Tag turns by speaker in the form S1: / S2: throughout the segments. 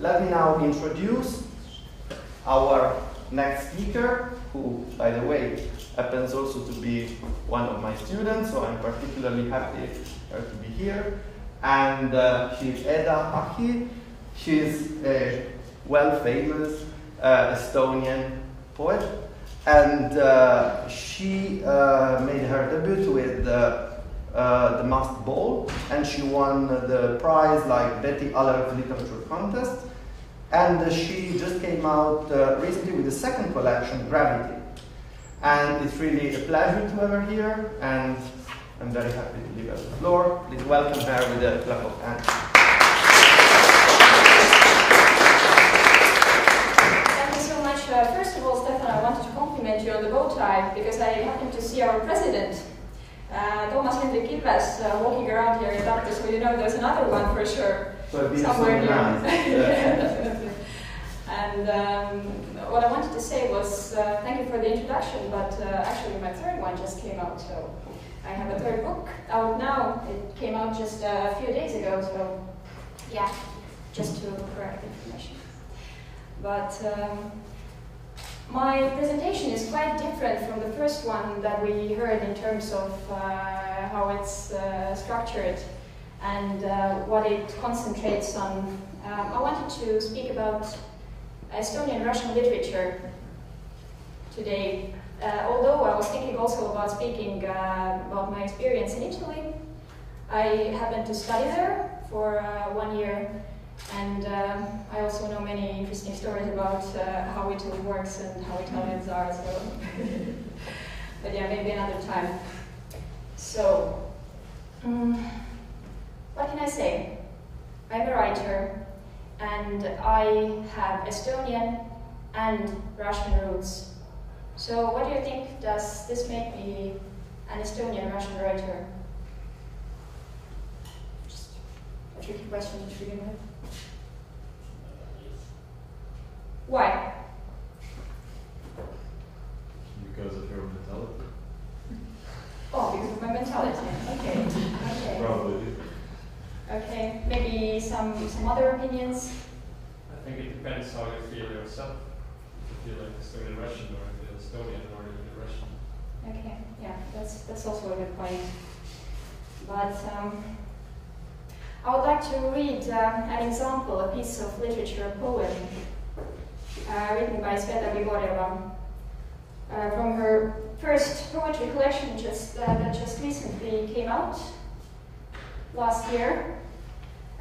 S1: let me now introduce our next speaker, who, by the way, happens also to be one of my students, so I'm particularly happy to be here. And she's Eda Ahi. She's a well-famous Estonian poet, and she made her debut with the Masked Ball, and she won the prize like Betty Allert Literature Contest. And she just came out recently with the second collection, Gravity. And it's really a pleasure to have her here, and I'm very happy to give her the floor. Please welcome her with a clap of hands.
S2: Thank you so much. First of all, Stefan, I wanted to compliment you on the bow tie, because I happened to see our president, Toomas Hendrik Ilves, walking around here in Tartu, so you know there's another one for sure.
S1: So it'd be
S2: somewhere
S1: so nice.
S2: Yeah, definitely. And what I wanted to say was thank you for the introduction, but actually my third one just came out, so I have a third book out now. It came out just a few days ago, so yeah, just to correct information. But my presentation is quite different from the first one that we heard in terms of how it's structured and what it concentrates on. I wanted to speak about Estonian Russian literature today, although I was thinking also about speaking about my experience in Italy. I happened to study there for 1 year, and I also know many interesting stories about how Italy works and how Italians are, so but yeah, maybe another time. So, what can I say? I'm a writer, and I have Estonian and Russian roots. So what do you think, does this make me an Estonian Russian writer? Just a tricky question to begin with. Why?
S3: Because of your mentality?
S2: Oh, because of my mentality. Okay. Okay.
S3: Probably.
S2: Okay, maybe some other opinions?
S4: I think it depends how you feel yourself. If you feel like Estonian Russian, or if you're Estonian or if you're Russian.
S2: Okay, yeah, that's also a good point. But I would like to read an example, a piece of literature, a poem, written by Sveta Grigorieva, from her first poetry collection that just recently came out last year.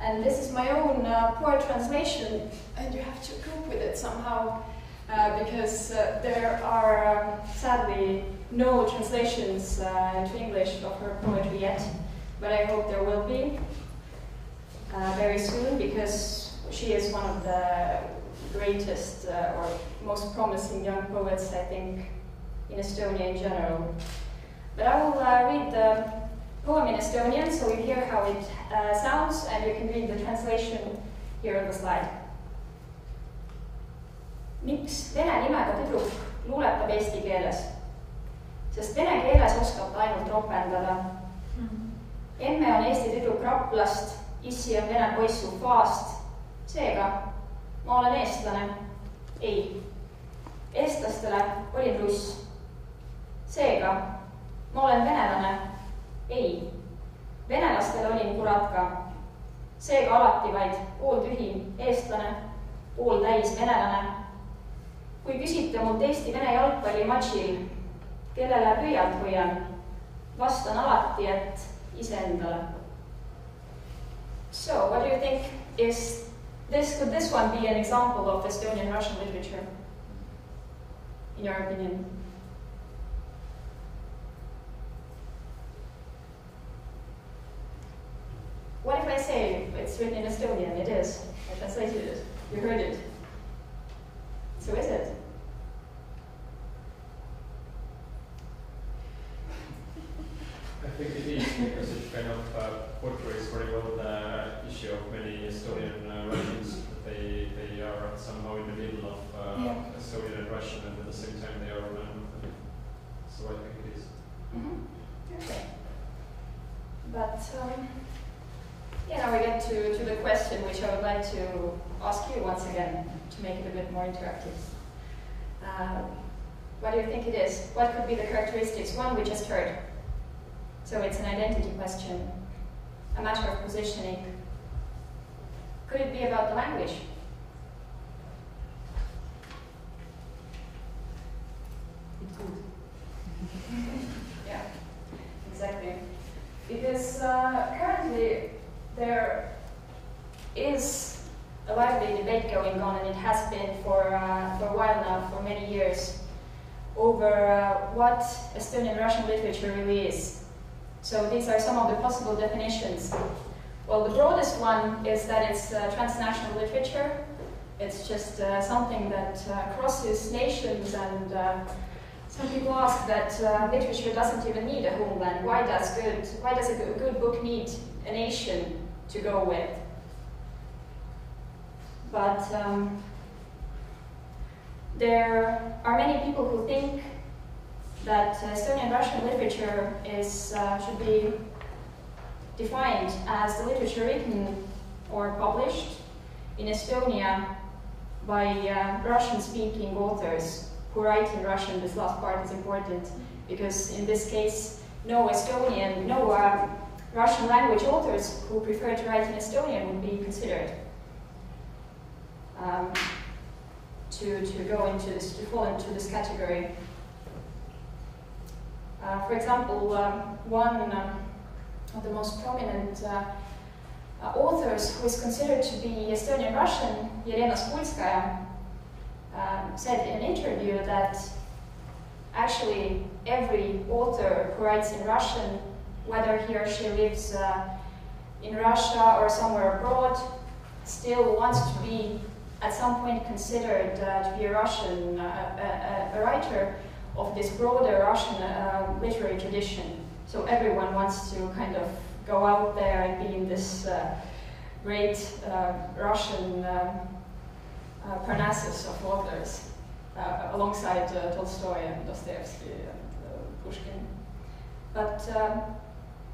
S2: And this is my own poor translation, and you have to cope with it somehow, because there are sadly no translations into English of her poetry yet, but I hope there will be very soon, because she is one of the greatest or most promising young poets, I think, in Estonia in general. But I will read the poem in Estonian, so you hear how it sounds, and you can read the translation here on the slide. Miks vene nimega tüdruk luuletab eesti keeles? Sest vene keeles oskab ta ainult ropendada. Emme on eesti tüdruk Raplast, issi on vene poiss Ufaast. Seega, ma olen eestlane. Ei. Eestlastele olin russ. Seega, ma olen venelane. Ei. Venelastele olin kuratka. Seega alati vaid pooltühi eestlane, pooltäis venelane. Kui küsite mult Eesti-Vene jalgpallimatšil, kellele pöialt hoian, vastan alati, et iseendale. So, what do you think is this? Could this one be an example of Estonian Russian literature, in your opinion? What if I say it's written in Estonian? It is. I translated it. You heard it. So is it?
S4: I think it is, because it kind of portrays very well the issue of many Estonian Russians, that they are somehow in the middle of Estonian and Russian, and at the same time they are so I think it is.
S2: Okay. But yeah, now we get to the question which I would like to ask you once again to make it a bit more interactive. What do you think it is? What could be the characteristics? One we just heard. So it's an identity question, a matter of positioning. Could it be about the language?
S5: It could.
S2: Yeah, exactly. Because currently there is a lively debate going on, and it has been for a while now, for many years, over what Estonian Russian literature really is. So these are some of the possible definitions. Well, the broadest one is that it's transnational literature. It's just something that crosses nations, and some people ask that literature doesn't even need a homeland. Why does a good book need a nation to go with? But there are many people who think that Estonian Russian literature should be defined as the literature written or published in Estonia by Russian-speaking authors who write in Russian. This last part is important because in this case, no Russian language authors who prefer to write in Estonian would be considered to fall into this category. For example, one of the most prominent authors who is considered to be Estonian Russian, Eda Ahi, said in an interview that actually every author who writes in Russian, whether he or she lives in Russia or somewhere abroad, still wants to be at some point considered to be a Russian, a writer of this broader Russian literary tradition. So everyone wants to kind of go out there and be in this great Russian Parnassus of authors, alongside Tolstoy and Dostoevsky and Pushkin. But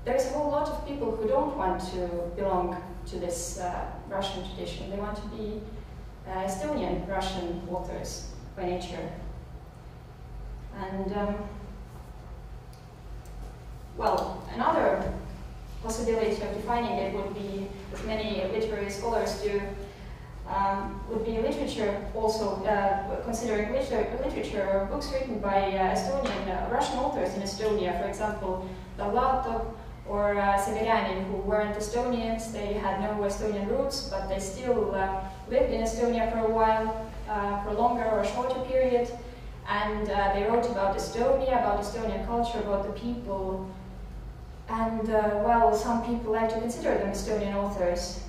S2: there's a whole lot of people who don't want to belong to this Russian tradition. They want to be Estonian Russian authors by nature. And well, another possibility of defining it would be, as many literary scholars do, would be literature also, considering literature or books written by Estonian Russian authors in Estonia, for example, Dallatov or Severianin, who weren't Estonians. They had no Estonian roots, but they still lived in Estonia for a while, for a longer or shorter period, and they wrote about Estonia, about Estonian culture, about the people, and well, some people like to consider them Estonian authors.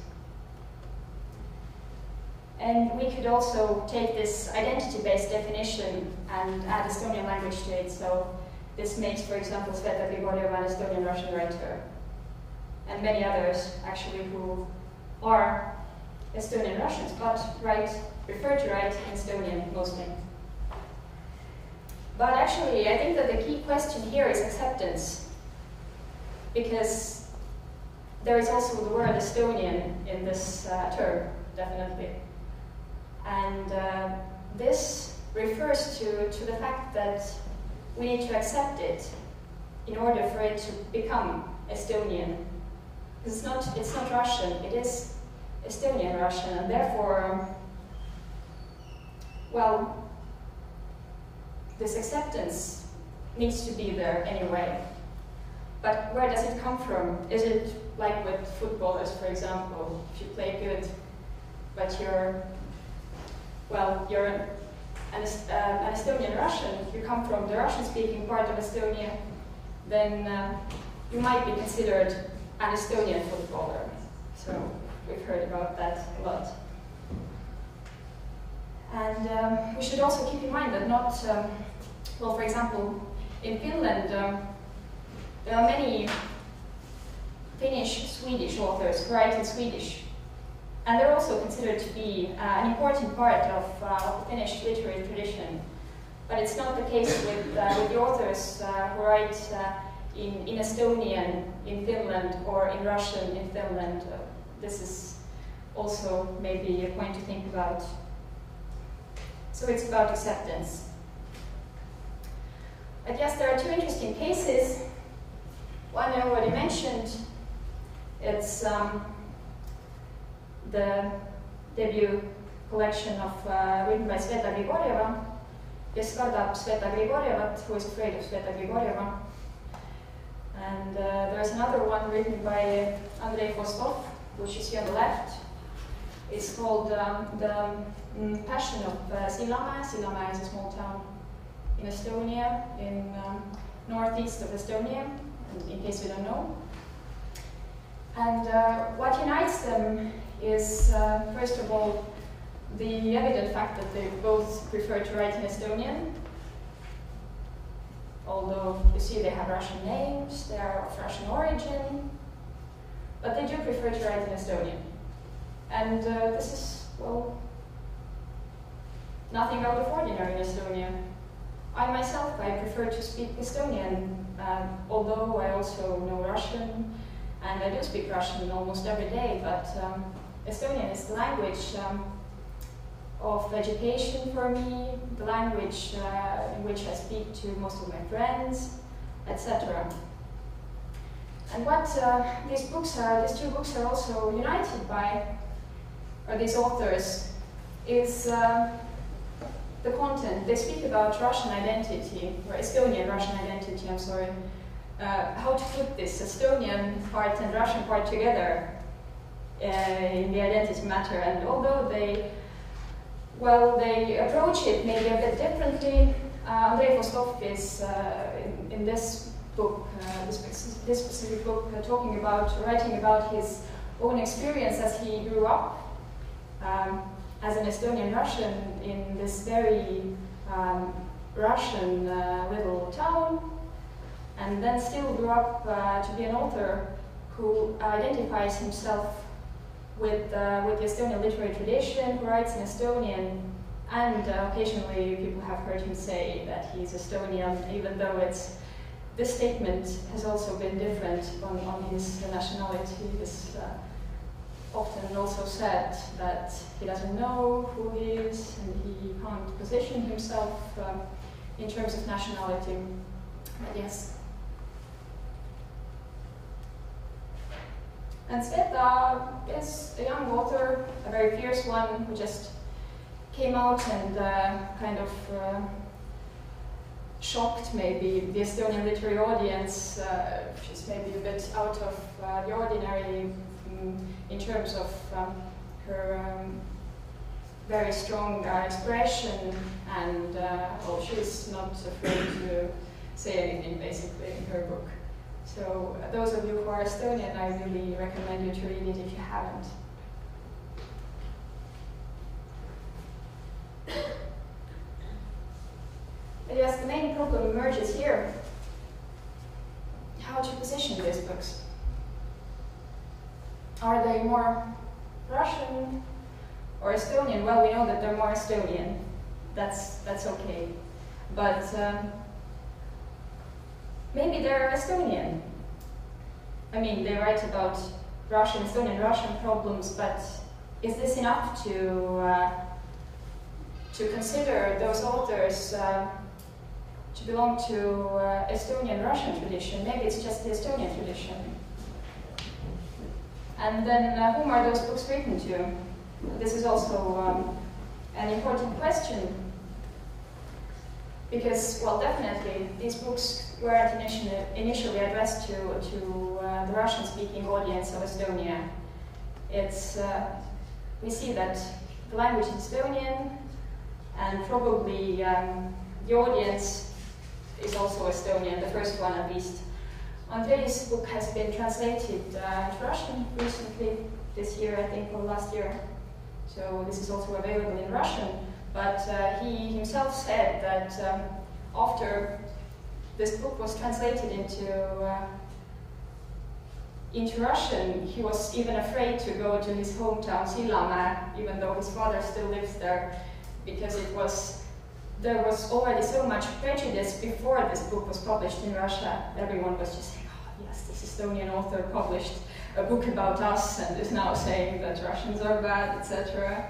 S2: And we could also take this identity-based definition and add Estonian language to it. So this makes, for example, Sveta Grigorieva an Estonian Russian writer, and many others actually who are Estonian Russians, but prefer to write in Estonian mostly. But actually, I think that the key question here is acceptance, because there is also the word Estonian in this term, definitely. And this refers to the fact that we need to accept it in order for it to become Estonian. Because it's not Russian, it is Estonian Russian, and therefore, well, this acceptance needs to be there anyway. But where does it come from? Is it like with footballers, for example? If you play good, but you're an Estonian Russian, you come from the Russian-speaking part of Estonia, then you might be considered an Estonian footballer. So we've heard about that a lot. And we should also keep in mind that well, for example, in Finland, there are many Finnish-Swedish authors who write in Swedish. And they're also considered to be an important part of the Finnish literary tradition. But it's not the case with the authors who write in Estonian in Finland or in Russian in Finland. This is also maybe a point to think about. So it's about acceptance. I guess there are two interesting cases. One I already mentioned. It's the debut collection of written by Sveta Grigorieva. Kes kardab Sveta Grigorievat, who is afraid of Sveta Grigorieva. And there's another one written by Andrei Vostov, which is here on the left. It's called The Passion of Sillamäe. Sillamäe is a small town in Estonia, in northeast of Estonia, in case you don't know. And what unites them is, first of all, the evident fact that they both prefer to write in Estonian. Although, you see, they have Russian names, they are of Russian origin, but they do prefer to write in Estonian. And this is, well, nothing out of ordinary in Estonia. I myself, I prefer to speak Estonian, although I also know Russian, and I do speak Russian almost every day, but Estonian is the language of education for me, the language in which I speak to most of my friends, etc. And what these two books are also united by, or these authors, is the content. They speak about Russian identity, or Estonian Russian identity, I'm sorry. How to put this Estonian part and Russian part together in the identity matter. And although they approach it maybe a bit differently, Andrei Vostov is, in this book, this specific book, writing about his own experience as he grew up as an Estonian Russian in this very Russian little town, and then still grew up to be an author who identifies himself with the Estonian literary tradition, who writes in Estonian, and occasionally people have heard him say that he's Estonian, even though this statement has also been different on his nationality. It's often also said that he doesn't know who he is, and he can't position himself in terms of nationality. But yes. And Sveta is a young author, a very fierce one, who just came out and kind of shocked maybe the Estonian literary audience. She's maybe a bit out of the ordinary in terms of her very strong expression, and well, she's not afraid to say anything basically in her book. So those of you who are Estonian, I really recommend you to read it if you haven't. But yes, the main problem emerges here. How to position these books. Are they more Russian or Estonian? Well, we know that they're more Estonian. That's okay. But maybe they're Estonian. I mean, they write about Russian, Estonian Russian problems, but is this enough to consider those authors to belong to Estonian Russian tradition? Maybe it's just the Estonian tradition. And then whom are those books written to? This is also an important question, because, well, definitely these books weren't initially addressed to the Russian-speaking audience of Estonia. It's we see that the language is Estonian, and probably the audience is also Estonian, the first one at least. Andrei's book has been translated into Russian recently, this year I think, or last year. So this is also available in Russian. But he himself said that after this book was translated into Russian, he was even afraid to go to his hometown Sillamäe, even though his father still lives there, because there was already so much prejudice before this book was published in Russia. Everyone was just saying, oh yes, this Estonian author published a book about us and is now saying that Russians are bad, etc.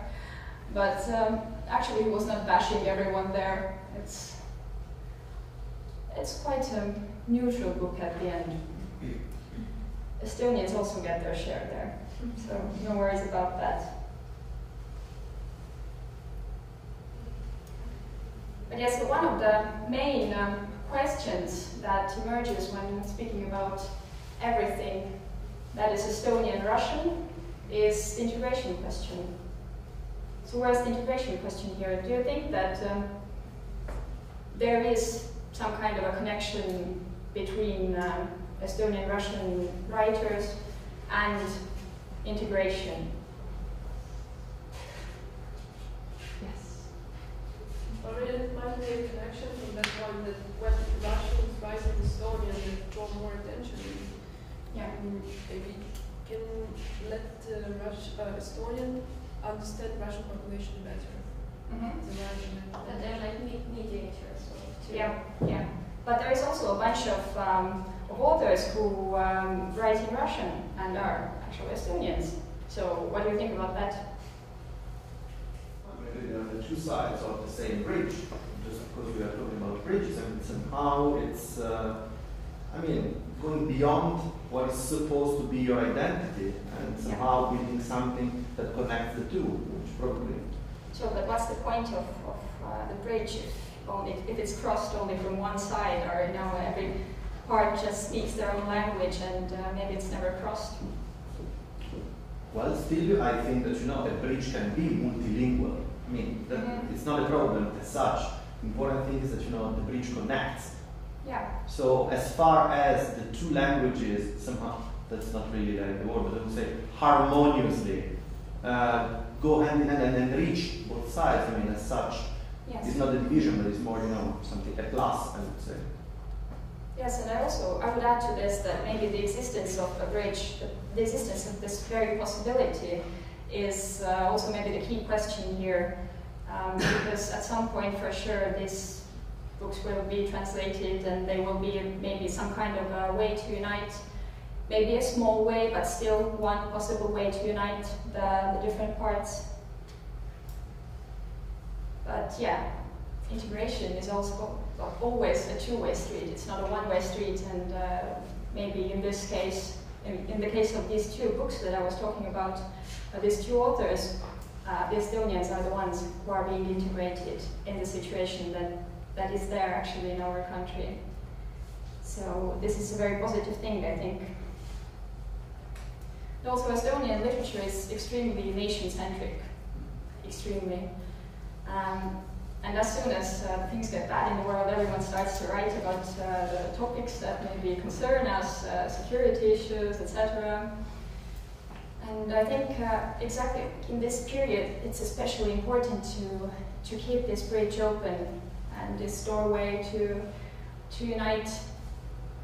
S2: But actually he was not bashing everyone there. It's quite a neutral book at the end. Estonians also get their share there, so no worries about that. But yes, so one of the main questions that emerges when speaking about everything that is Estonian Russian is the integration question. So where's the integration question here? Do you think that there is some kind of a connection between Estonian Russian writers and integration?
S5: Yes.
S6: Or it might be a connection from that point that when Russians write in Estonian, they draw more attention.
S2: Yeah.
S6: Maybe can let Estonian understand Russian population better.
S2: Mm-hmm.
S6: The Russian language.
S5: But they're like mediators.
S2: Yeah, yeah. But there is also a bunch of authors who write in Russian and are actually Estonians. So what do you think about that?
S1: Maybe they are the two sides of the same bridge. Just because we are talking about bridges, and somehow it's, I mean, going beyond what is supposed to be your identity, and somehow building something that connects the two, which probably.
S2: So, but what's the point of the bridge if it's crossed only from one side, or every part just speaks their own language and maybe it's never crossed?
S1: Well, still, I think that a bridge can be multilingual. I mean, it's not a problem as such. Important thing is that the bridge connects.
S2: Yeah.
S1: So as far as the two languages somehow, that's not really like the word, but I would say harmoniously go hand in hand and enrich both sides. I mean, as such, it's not a division, but it's more something a plus, I would say.
S2: Yes, and I would add to this that maybe the existence of a bridge, the existence of this very possibility is also maybe the key question here, because at some point for sure these books will be translated and they will be maybe some kind of a way to unite, maybe a small way, but still one possible way to unite the different parts. But yeah, integration is also always a two-way street. It's not a one-way street, and maybe in this case, in the case of these two books that I was talking about, these two authors, the Estonians are the ones who are being integrated in the situation that is there actually in our country. So this is a very positive thing, I think. And also, Estonian literature is extremely nation-centric, extremely. And as soon as things get bad in the world, everyone starts to write about the topics that maybe concern us, security issues, etc. And I think exactly in this period, it's especially important to keep this bridge open and this doorway to unite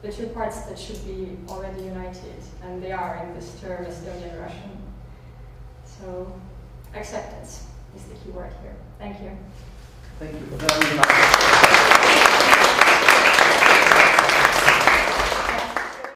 S2: the two parts that should be already united, and they are in this term Estonian Russian. So acceptance is the key word here. Thank you.
S1: Thank you very much.